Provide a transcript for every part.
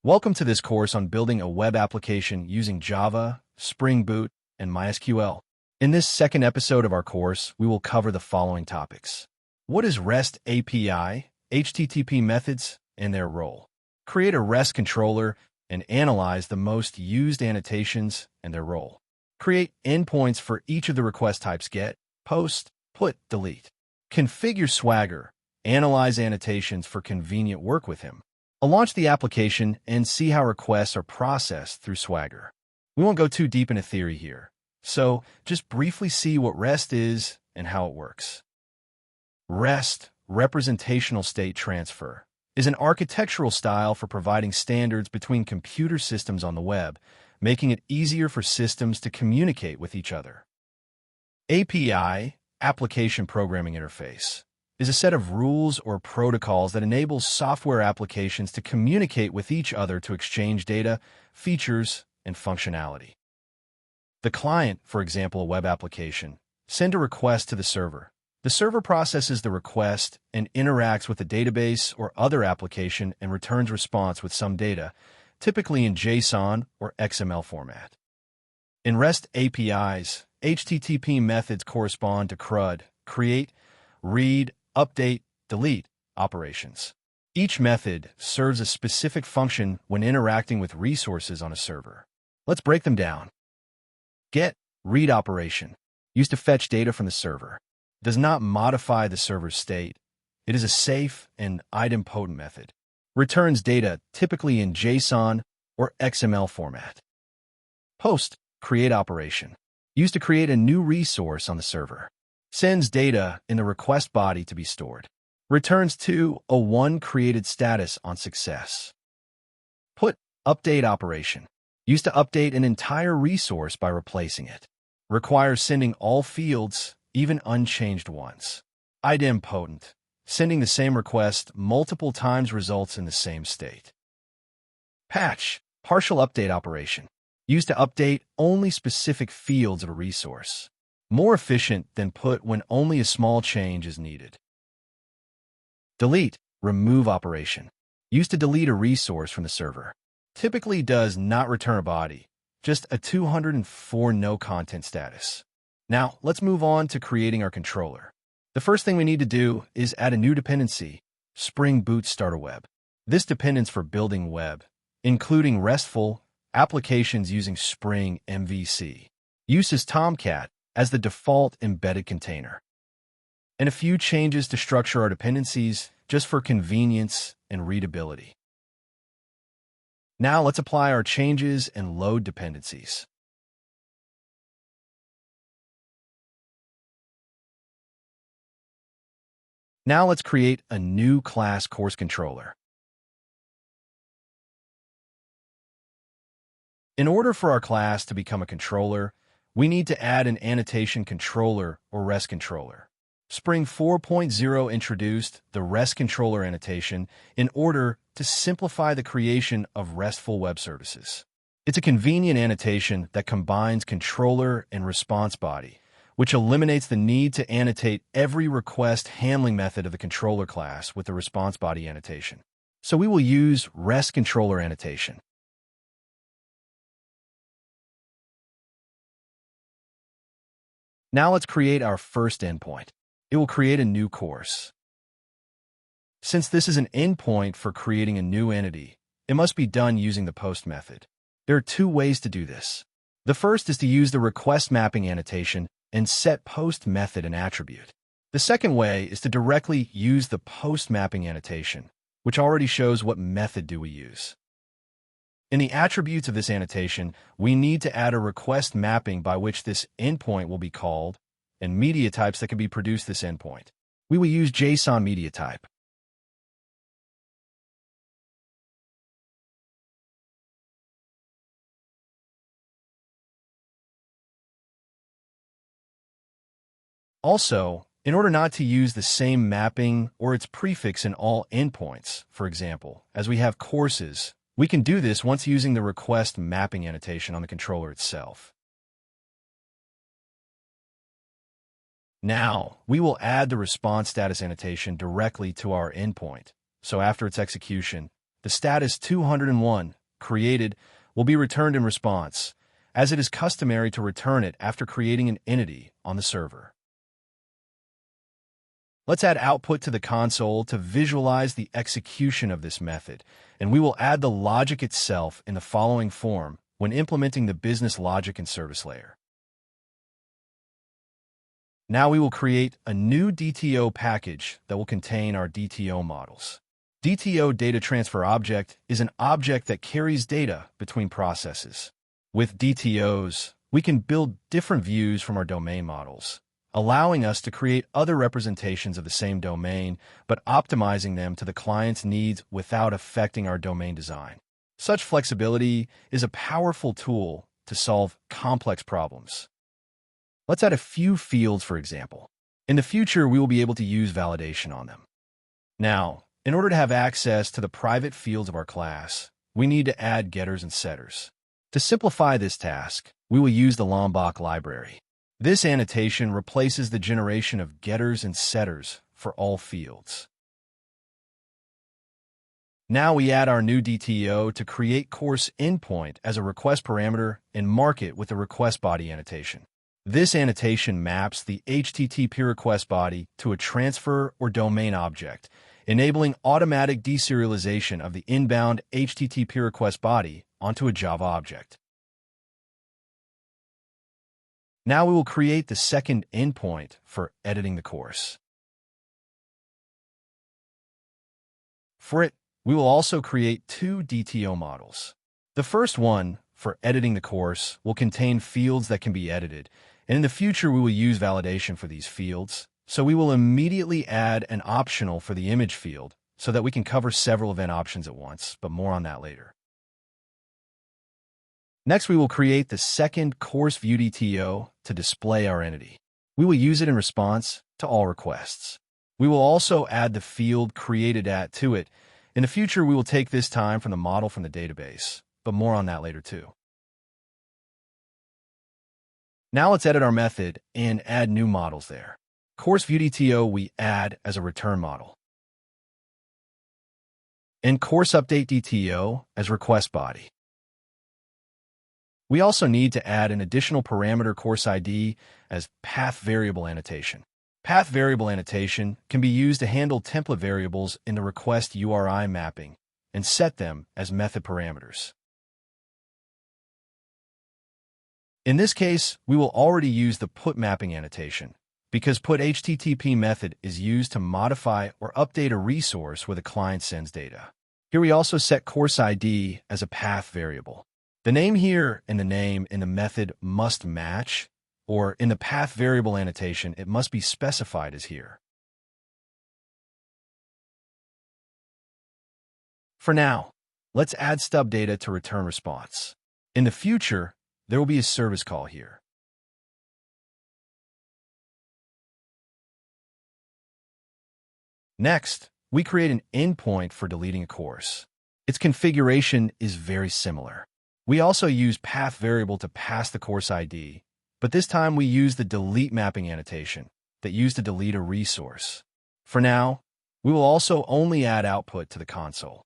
Welcome to this course on building a web application using Java, Spring Boot, and MySQL. In this second episode of our course, we will cover the following topics. What is REST API, HTTP methods, and their role? Create a REST controller and analyze the most used annotations and their role. Create endpoints for each of the request types GET, POST, PUT, DELETE. Configure Swagger. Analyze annotations for convenient work with him. Launch the application and see how requests are processed through Swagger. We won't go too deep into theory here, so just briefly see what REST is and how it works. REST, Representational State Transfer, is an architectural style for providing standards between computer systems on the web, making it easier for systems to communicate with each other. API, Application Programming Interface, is a set of rules or protocols that enables software applications to communicate with each other to exchange data, features, and functionality. The client, for example, a web application, sends a request to the server. The server processes the request and interacts with the database or other application and returns response with some data, typically in JSON or XML format. In REST APIs, HTTP methods correspond to CRUD, create, read, update, delete operations. Each method serves a specific function when interacting with resources on a server. Let's break them down. GET, read operation, used to fetch data from the server. Does not modify the server's state. It is a safe and idempotent method. Returns data typically in JSON or XML format. POST, create operation, used to create a new resource on the server. Sends data in the request body to be stored. Returns to a one created status on success. PUT, update operation, used to update an entire resource by replacing it. Requires sending all fields, even unchanged ones. Idempotent, sending the same request multiple times results in the same state. Patch, partial update operation, used to update only specific fields of a resource. More efficient than PUT when only a small change is needed. Delete, remove operation, used to delete a resource from the server. Typically does not return a body, just a 204 no content status. Now, let's move on to creating our controller. The first thing we need to do is add a new dependency, Spring Boot Starter Web. This dependence for building web, including RESTful applications using Spring MVC, uses Tomcat as the default embedded container. And a few changes to structure our dependencies just for convenience and readability. Now let's apply our changes and load dependencies. Now let's create a new class course controller. In order for our class to become a controller, we need to add an annotation controller or REST controller. Spring 4.0 introduced the REST controller annotation in order to simplify the creation of RESTful web services. It's a convenient annotation that combines controller and response body, which eliminates the need to annotate every request handling method of the controller class with the response body annotation. So we will use REST controller annotation. Now let's create our first endpoint. It will create a new course. Since this is an endpoint for creating a new entity, it must be done using the POST method. There are two ways to do this. The first is to use the request mapping annotation and set POST method and attribute. The second way is to directly use the POST mapping annotation, which already shows what method do we use. In the attributes of this annotation, we need to add a request mapping by which this endpoint will be called and media types that can be produced this endpoint. We will use JSON media type. Also, in order not to use the same mapping or its prefix in all endpoints, for example, as we have courses, we can do this once using the request mapping annotation on the controller itself. Now, we will add the response status annotation directly to our endpoint, so after its execution, the status 201, created, will be returned in response, as it is customary to return it after creating an entity on the server. Let's add output to the console to visualize the execution of this method, and we will add the logic itself in the following form when implementing the business logic and service layer. Now we will create a new DTO package that will contain our DTO models. DTO data transfer object is an object that carries data between processes. With DTOs, we can build different views from our domain models, allowing us to create other representations of the same domain, but optimizing them to the client's needs without affecting our domain design. Such flexibility is a powerful tool to solve complex problems. Let's add a few fields, for example. In the future, we will be able to use validation on them. Now, in order to have access to the private fields of our class, we need to add getters and setters. To simplify this task, we will use the Lombok library. This annotation replaces the generation of getters and setters for all fields. Now we add our new DTO to create course endpoint as a request parameter and mark it with a request body annotation. This annotation maps the HTTP request body to a transfer or domain object, enabling automatic deserialization of the inbound HTTP request body onto a Java object. Now we will create the second endpoint for editing the course. For it, we will also create two DTO models. The first one, for editing the course, will contain fields that can be edited, and in the future we will use validation for these fields, so we will immediately add an optional for the image field so that we can cover several event options at once, but more on that later. Next, we will create the second course view DTO to display our entity. We will use it in response to all requests. We will also add the field created at to it. In the future, we will take this time from the model from the database, but more on that later too. Now let's edit our method and add new models there. Course view DTO we add as a return model. And course update DTO as request body. We also need to add an additional parameter course ID as path variable annotation. Path variable annotation can be used to handle template variables in the request URI mapping and set them as method parameters. In this case, we will already use the put mapping annotation because put HTTP method is used to modify or update a resource where the client sends data. Here we also set course ID as a path variable. The name here and the name in the method must match, or in the path variable annotation, it must be specified as here. For now, let's add stub data to return response. In the future, there will be a service call here. Next, we create an endpoint for deleting a course. Its configuration is very similar. We also use path variable to pass the course ID, but this time we use the delete mapping annotation that used to delete a resource. For now, we will also only add output to the console.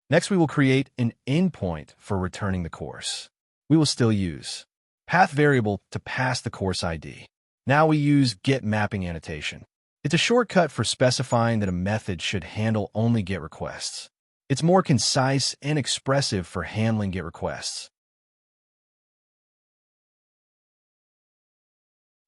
Next, we will create an endpoint for returning the course. We will still use path variable to pass the course ID. Now we use get mapping annotation. It's a shortcut for specifying that a method should handle only GET requests. It's more concise and expressive for handling GET requests.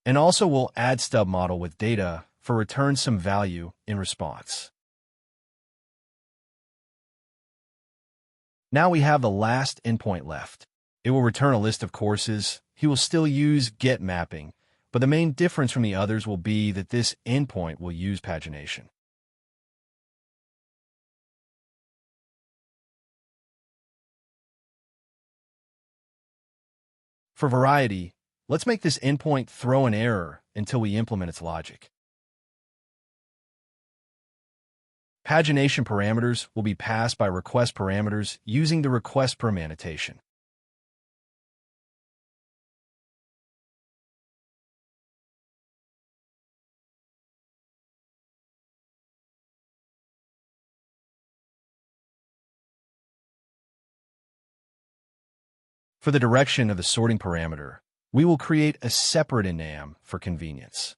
And also we'll add stub model with data for return some value in response. Now we have the last endpoint left. It will return a list of courses. He will still use get mapping, but the main difference from the others will be that this endpoint will use pagination. For variety, let's make this endpoint throw an error until we implement its logic. Pagination parameters will be passed by request parameters using the request perm annotation. For the direction of the sorting parameter, we will create a separate enam for convenience.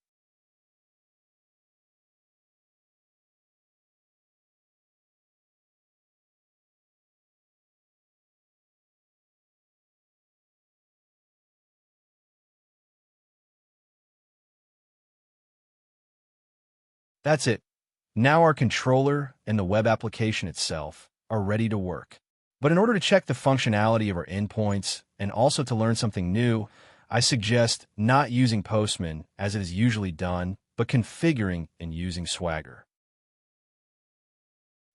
That's it. Now our controller and the web application itself are ready to work. But in order to check the functionality of our endpoints and also to learn something new, I suggest not using Postman as it is usually done, but configuring and using Swagger.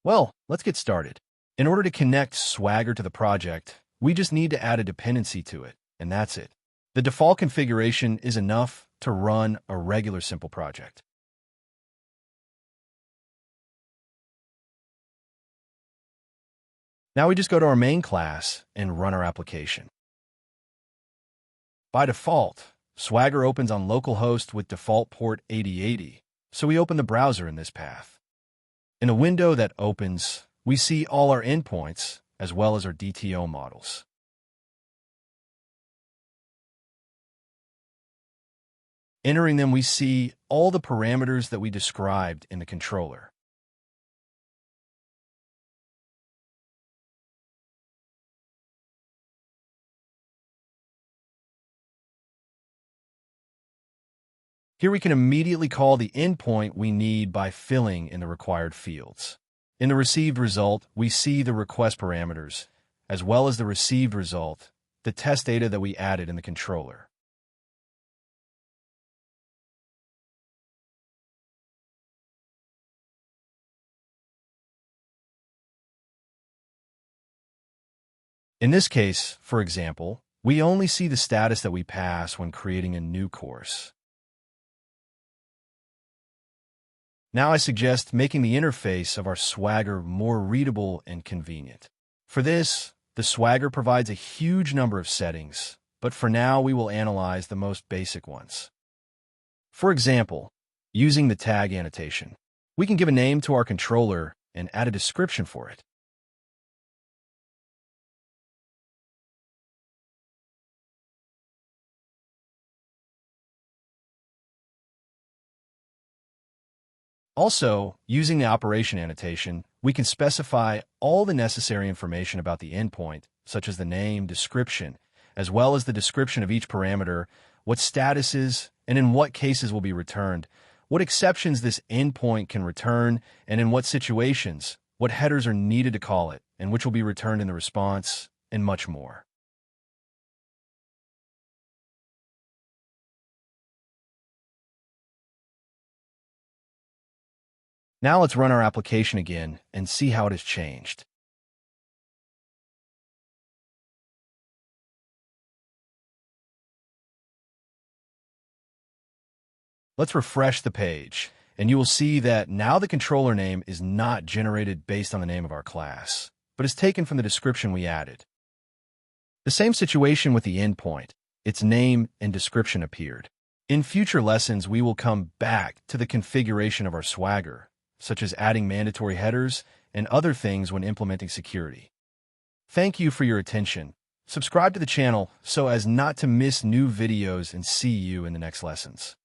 Well, let's get started. In order to connect Swagger to the project, we just need to add a dependency to it, and that's it. The default configuration is enough to run a regular simple project. Now we just go to our main class and run our application. By default, Swagger opens on localhost with default port 8080, so we open the browser in this path. In a window that opens, we see all our endpoints as well as our DTO models. Entering them, we see all the parameters that we described in the controller. Here we can immediately call the endpoint we need by filling in the required fields. In the received result, we see the request parameters, as well as the received result, the test data that we added in the controller. In this case, for example, we only see the status that we pass when creating a new course. Now I suggest making the interface of our Swagger more readable and convenient. For this, the Swagger provides a huge number of settings, but for now we will analyze the most basic ones. For example, using the tag annotation, we can give a name to our controller and add a description for it. Also, using the operation annotation, we can specify all the necessary information about the endpoint, such as the name, description, as well as the description of each parameter, what statuses and in what cases will be returned, what exceptions this endpoint can return, and in what situations, what headers are needed to call it, and which will be returned in the response, and much more. Now let's run our application again and see how it has changed. Let's refresh the page, and you will see that now the controller name is not generated based on the name of our class, but is taken from the description we added. The same situation with the endpoint. Its name and description appeared. In future lessons, we will come back to the configuration of our Swagger, such as adding mandatory headers and other things when implementing security. Thank you for your attention. Subscribe to the channel so as not to miss new videos and see you in the next lessons.